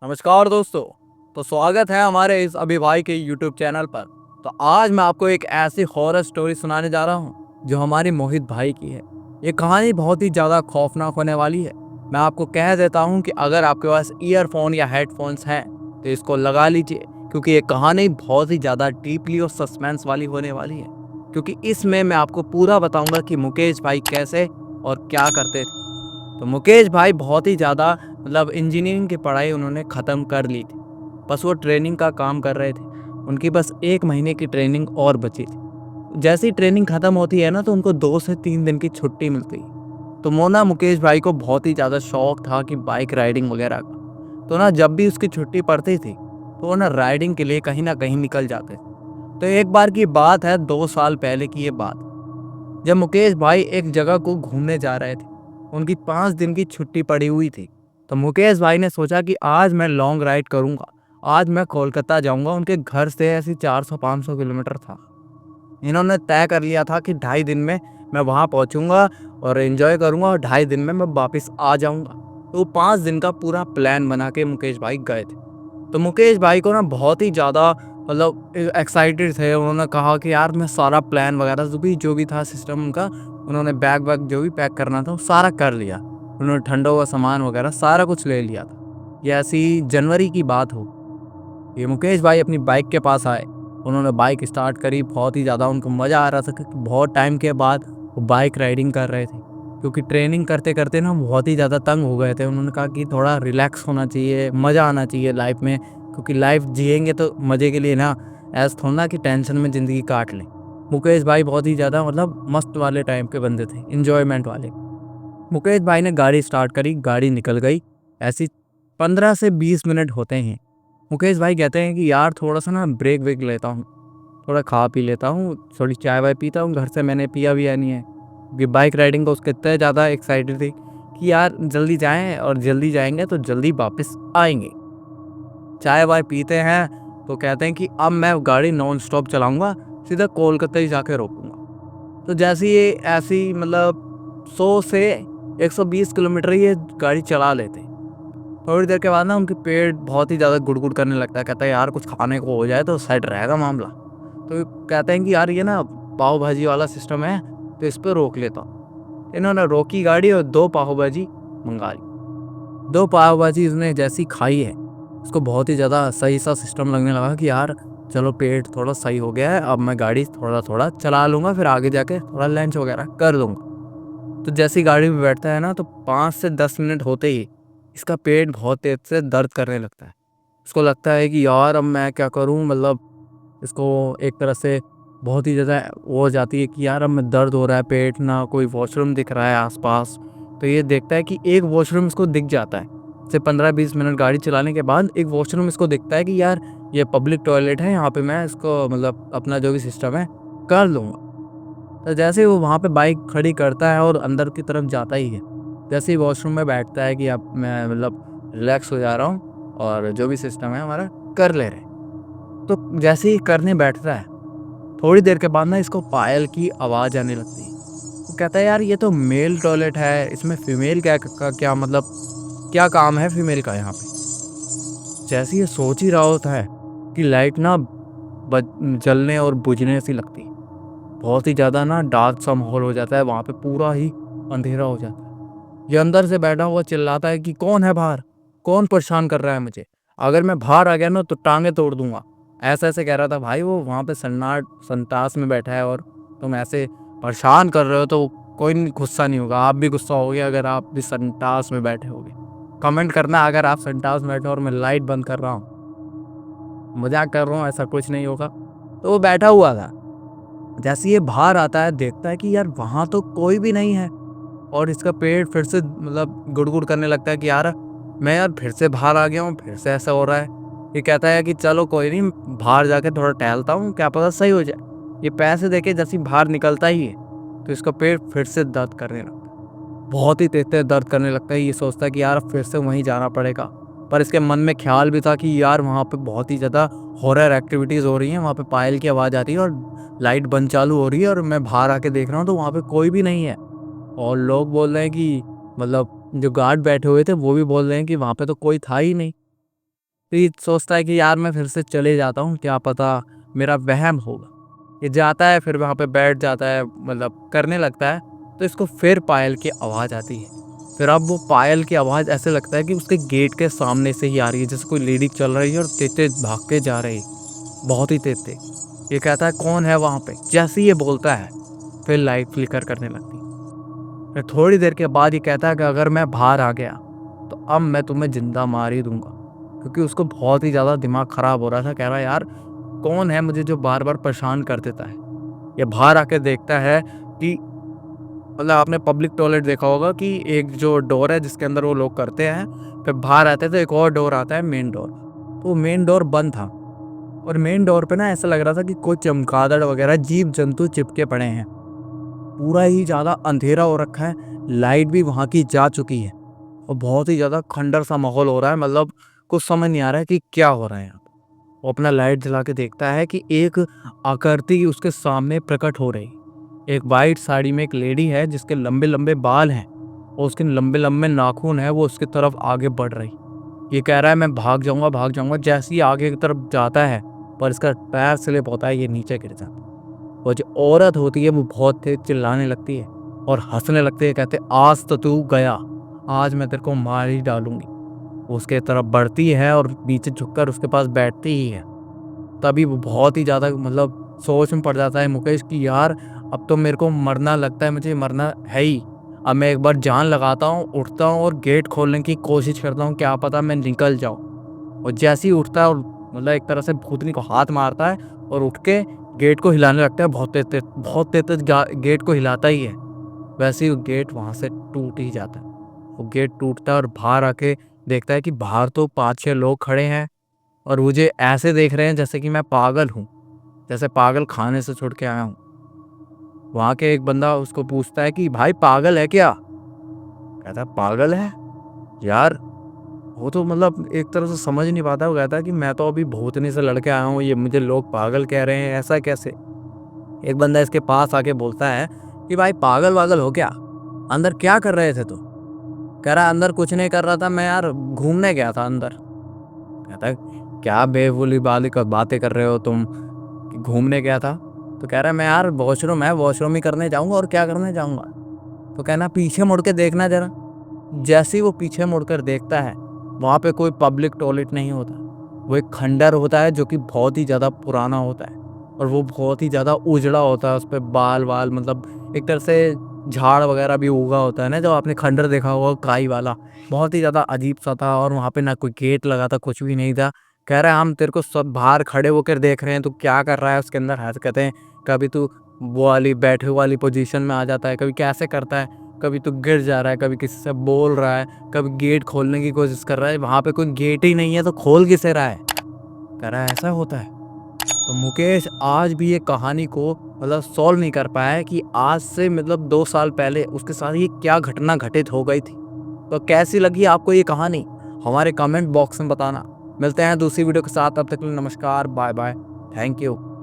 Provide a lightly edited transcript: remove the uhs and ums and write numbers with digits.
नमस्कार दोस्तों। तो स्वागत है हमारे इस अभी भाई के यूट्यूब चैनल पर। तो आज मैं आपको एक ऐसी हॉरर स्टोरी सुनाने जा रहा हूँ जो हमारे मोहित भाई की है। ये कहानी बहुत ही ज़्यादा खौफनाक होने वाली है। मैं आपको कह देता हूँ कि अगर आपके पास ईयरफोन या हेडफोन्स हैं तो इसको लगा लीजिए, क्योंकि ये कहानी बहुत ही ज़्यादा डीपली और सस्पेंस वाली होने वाली है। क्योंकि इसमें मैं आपको पूरा बताऊंगा कि मुकेश भाई कैसे और क्या करते थे। तो मुकेश भाई बहुत ही ज़्यादा इंजीनियरिंग की पढ़ाई उन्होंने ख़त्म कर ली थी। बस वो ट्रेनिंग का काम कर रहे थे। उनकी बस 1 महीने की ट्रेनिंग और बची थी। जैसे ही ट्रेनिंग ख़त्म होती है ना, तो उनको 2 से 3 दिन की छुट्टी मिलती है। तो मोना मुकेश भाई को बहुत ही ज़्यादा शौक था कि बाइक राइडिंग वगैरह का। तो ना जब भी उसकी छुट्टी पड़ती थी तो वो ना राइडिंग के लिए कहीं ना कहीं निकल जाते थे। तो एक बार की बात है, 2 साल पहले की ये बात, जब मुकेश भाई एक जगह को घूमने जा रहे थे। उनकी 5 दिन की छुट्टी पड़ी हुई थी। तो मुकेश भाई ने सोचा कि आज मैं लॉन्ग राइड करूंगा। आज मैं कोलकाता जाऊंगा। उनके घर से ऐसी 400-500 किलोमीटर था। इन्होंने तय कर लिया था कि 2.5 दिन में मैं वहां पहुंचूंगा और एंजॉय करूंगा, और 2.5 दिन में मैं वापस आ जाऊंगा। तो 5 दिन का पूरा प्लान बना के मुकेश भाई गए थे। तो मुकेश भाई को ना बहुत ही ज़्यादा एक्साइटेड थे। उन्होंने कहा कि यार मैं सारा प्लान वगैरह जो भी था सिस्टम उनका, उन्होंने बैग वैग जो भी पैक करना था वो सारा कर लिया। उन्होंने ठंडों का सामान वगैरह सारा कुछ ले लिया था। ये ऐसी जनवरी की बात हो। ये मुकेश भाई अपनी बाइक के पास आए। उन्होंने बाइक स्टार्ट करी। बहुत ही ज़्यादा उनको मज़ा आ रहा था, क्योंकि बहुत टाइम के बाद वो बाइक राइडिंग कर रहे थे। क्योंकि ट्रेनिंग करते करते ना बहुत ही ज़्यादा तंग हो गए थे। उन्होंने कहा कि थोड़ा रिलैक्स होना चाहिए, मज़ा आना चाहिए लाइफ में। क्योंकि लाइफ जिएंगे तो मज़े के लिए ना, ऐसा थोड़ा ना कि टेंशन में ज़िंदगी काट लें। मुकेश भाई बहुत ही ज़्यादा मस्त वाले टाइम के बंदे थे, इंजॉयमेंट वाले। मुकेश भाई ने गाड़ी स्टार्ट करी, गाड़ी निकल गई। ऐसी 15 से 20 मिनट होते हैं। मुकेश भाई कहते हैं कि यार थोड़ा सा ना ब्रेक वेक लेता हूँ, थोड़ा खा पी लेता हूँ, थोड़ी चाय वाय पीता हूँ। घर से मैंने पिया भी नहीं है, क्योंकि बाइक राइडिंग को उसके इतने ज़्यादा एक्साइटेड थी कि यार जल्दी जाएं, और जल्दी जाएंगे तो जल्दी वापस आएंगे। चाय वाय पीते हैं तो कहते हैं कि अब मैं गाड़ी नॉन स्टॉप चलाऊंगा, सीधा कोलकाता ही जाके रोकूंगा। तो जैसे ये ऐसी 100 से 120 किलोमीटर ये गाड़ी चला लेते हैं। थोड़ी देर के बाद ना उनके पेट बहुत ही ज़्यादा गुड़गुड़ करने लगता है। कहता है यार कुछ खाने को हो जाए तो सेट रहेगा मामला। तो कहते हैं कि यार ये ना पाव भाजी वाला सिस्टम है, तो इस पर रोक लेता हूँ। इन्होंने रोकी गाड़ी और 2 पाव भाजी मंगा ली। 2 पाव भाजी उसने जैसी खाई है, उसको बहुत ही ज़्यादा सही सा सिस्टम लगने लगा कि यार चलो पेट थोड़ा सही हो गया है, अब मैं गाड़ी थोड़ा थोड़ा चला लूँगा, फिर आगे जाके थोड़ा लंच वगैरह कर लूँगा। तो जैसी गाड़ी में बैठता है ना, तो 5 से 10 मिनट होते ही इसका पेट बहुत तेज से दर्द करने लगता है। उसको लगता है कि यार अब मैं क्या करूं, इसको एक तरह से बहुत ही ज़्यादा वो हो जाती है कि यार अब मैं दर्द हो रहा है पेट, ना कोई वॉशरूम दिख रहा है आसपास। तो ये देखता है कि एक वॉशरूम इसको दिख जाता है। से 15-20 मिनट गाड़ी चलाने के बाद एक वॉशरूम इसको दिखता है कि यार ये पब्लिक टॉयलेट है, यहाँ पे मैं इसको अपना जो भी सिस्टम है कर लूँगा। तो जैसे ही वो वहाँ पे बाइक खड़ी करता है और अंदर की तरफ जाता ही है, जैसे ही वॉशरूम में बैठता है कि अब मैं रिलैक्स हो जा रहा हूँ और जो भी सिस्टम है हमारा कर ले रहे हैं। तो जैसे ही करने बैठता है, थोड़ी देर के बाद ना इसको पायल की आवाज़ आने लगती है। वो कहता है यार ये तो मेल टॉयलेट है, इसमें फीमेल क्या का क्या क्या काम है फीमेल का यहाँ पे। जैसे ये सोच ही रहा होता है कि लाइट ना जलने और बुझने सी लगती है। बहुत ही ज़्यादा ना डार्क सा माहौल हो जाता है, वहाँ पे पूरा ही अंधेरा हो जाता है। ये अंदर से बैठा हुआ चिल्लाता है कि कौन है बाहर, कौन परेशान कर रहा है मुझे, अगर मैं बाहर आ गया ना तो टांगे तोड़ दूंगा। ऐसे ऐसे कह रहा था भाई। वो वहाँ पे सन्नाट संतास में बैठा है और तुम ऐसे परेशान कर रहे हो, तो कोई गुस्सा नहीं होगा। आप भी गुस्सा होगे अगर आप भी संतास में बैठे होगे। कमेंट करना अगर आप संतास में बैठे हो और मैं लाइट बंद कर रहा हूँ। मजाक कर रहा हूँ, ऐसा कुछ नहीं होगा। तो वो बैठा हुआ था। जैसे ये बाहर आता है, देखता है कि यार वहाँ तो कोई भी नहीं है, और इसका पेट फिर से गुड़गुड़ करने लगता है कि यार मैं यार फिर से बाहर आ गया हूँ, फिर से ऐसा हो रहा है। ये कहता है कि चलो कोई नहीं, बाहर जाके थोड़ा टहलता हूँ, क्या पता सही हो जाए। ये पैसे देके जैसे ही बाहर निकलता ही है, तो इसका पेट फिर से दर्द करने लगता है। बहुत ही तेज तेज दर्द करने लगता है। ये सोचता है कि यार फिर से वहीं जाना पड़ेगा। पर इसके मन में ख्याल भी था कि यार वहाँ पे बहुत ही ज़्यादा हॉरर एक्टिविटीज़ हो रही हैं। वहाँ पे पायल की आवाज़ आती है और लाइट बंद चालू हो रही है, और मैं बाहर आके देख रहा हूँ तो वहाँ पे कोई भी नहीं है। और लोग बोल रहे हैं कि जो गार्ड बैठे हुए थे वो भी बोल रहे हैं कि वहाँ पे तो कोई था ही नहीं। तो ये सोचता है कि यार मैं फिर से चले जाता हूँ, क्या पता मेरा वहम होगा। ये जाता है, फिर वहाँ पे बैठ जाता है, मतलब करने लगता है। तो इसको फिर पायल की आवाज़ आती है। फिर अब वो पायल की आवाज़ ऐसे लगता है कि उसके गेट के सामने से ही आ रही है, जैसे कोई लेडी चल रही है और तेज-तेज भाग के जा रही है, बहुत ही तेज-तेज। ये कहता है कौन है वहाँ पे? जैसे ही ये बोलता है, फिर लाइट फ्लिकर करने लगती है। फिर थोड़ी देर के बाद ये कहता है कि अगर मैं बाहर आ गया, तो अब मैं तुम्हें ज़िंदा मार ही दूँगा। क्योंकि उसको बहुत ही ज़्यादा दिमाग ख़राब हो रहा था, कह रहा है यार कौन है मुझे जो बार-बार परेशान कर देता है। ये बाहर आके देखता है कि मतलब आपने पब्लिक टॉयलेट देखा होगा कि एक जो डोर है जिसके अंदर वो लोग करते हैं, फिर बाहर आते हैं तो एक और डोर आता है, मेन डोर। तो मेन डोर बंद था और मेन डोर पे ना ऐसा लग रहा था कि कोई चमगादड़ वगैरह जीव-जंतु चिपके पड़े हैं। पूरा ही ज़्यादा अंधेरा हो रखा है, लाइट भी वहाँ की जा चुकी है और बहुत ही ज़्यादा खंडर सा माहौल हो रहा है, मतलब कुछ समझ नहीं आ रहा है कि क्या हो रहा है यहाँ पे। वो अपना लाइट जला के देखता है कि एक आकृति उसके सामने प्रकट हो रही। एक वाइट साड़ी में एक लेडी है जिसके लंबे-लंबे बाल हैं और उसके लंबे-लंबे नाखून हैं, वो उसकी तरफ आगे बढ़ रही। ये कह रहा है मैं भाग जाऊँगा, भाग जाऊँगा। जैसे ही आगे की तरफ जाता है, पर इसका पैर स्लिप होता है, ये नीचे गिर जाता है। वो जो औरत होती है वो बहुत तेज चिल्लाने लगती है और हँसने लगती है, कहते आज तो तू गया, आज मैं तेरे को मार ही डालूँगी। वो उसके तरफ बढ़ती है और नीचे झुककर उसके पास बैठती ही है। तभी वो बहुत ही ज़्यादा मतलब सोच में पड़ जाता है मुकेश कि यार अब तो मेरे को मरना लगता है, मुझे मरना है ही। अब मैं एक बार जान लगाता हूँ, उठता हूँ और गेट खोलने की कोशिश करता हूँ, क्या पता मैं निकल जाऊँ। और जैसे ही उठता है और मतलब एक तरह से भूतनी को हाथ मारता है और उठ के गेट को हिलाने लगता है, बहुत तेज गेट को हिलाता ही है। वैसे ही वो गेट वहाँ से टूट ही जाता है। वो गेट टूटता है और बाहर आके देखता है कि बाहर तो 5-6 लोग खड़े हैं और मुझे ऐसे देख रहे हैं जैसे कि मैं पागल हूँ, जैसे पागल खाने से छुट के आया हूँ। वहाँ के एक बंदा उसको पूछता है कि भाई पागल है क्या? कहता है पागल है? यार वो तो मतलब एक तरह से समझ नहीं पाता। वो कहता है कि मैं तो अभी भूतनी से लड़ के आया हूँ, ये मुझे लोग पागल कह रहे हैं, ऐसा कैसे? एक बंदा इसके पास आके बोलता है कि भाई पागल-वागल हो क्या? अंदर क्या कर रहे थे तुम? कह रहा है अंदर कुछ नहीं कर रहा था मैं यार, घूमने गया था अंदर। कहता है क्या बेवुली वाली बातें कर रहे हो तुम, कि घूमने गया था? तो कह रहा है मैं यार वॉशरूम है, वॉशरूम ही करने जाऊंगा और क्या करने जाऊंगा। तो कहना पीछे मुड़ के देखना जरा। जैसे ही वो पीछे मुड़कर देखता है, वहाँ पे कोई पब्लिक टॉयलेट नहीं होता। वो एक खंडर होता है जो कि बहुत ही ज़्यादा पुराना होता है और वो बहुत ही ज़्यादा उजड़ा होता है। उस पे बाल वाल मतलब एक तरह से झाड़ वगैरह भी उगा होता है ना, जो आपने खंडर देखा होगा काई वाला। बहुत ही ज़्यादा अजीब सा था और वहाँ पे ना कोई गेट लगा था, कुछ भी नहीं था। कह रहा है हम तेरे को सब बाहर खड़े होकर देख रहे हैं, तू क्या कर रहा है उसके अंदर है? कहते हैं कभी तू वो वाली बैठे वाली पोजीशन में आ जाता है, कभी कैसे करता है, कभी तो गिर जा रहा है, कभी किसी से बोल रहा है, कभी गेट खोलने की कोशिश कर रहा है। वहाँ पे कोई गेट ही नहीं है तो खोल किसे रहा है? कह रहा है ऐसा होता है। तो मुकेश आज भी ये कहानी को मतलब सॉल्व नहीं कर पाया है कि आज से मतलब 2 साल पहले उसके साथ ये क्या घटना घटित हो गई थी। तो कैसी लगी आपको ये कहानी? हमारे कमेंट बॉक्स में बताना। मिलते हैं दूसरी वीडियो के साथ, तब तक के लिए नमस्कार, बाय बाय, थैंक यू।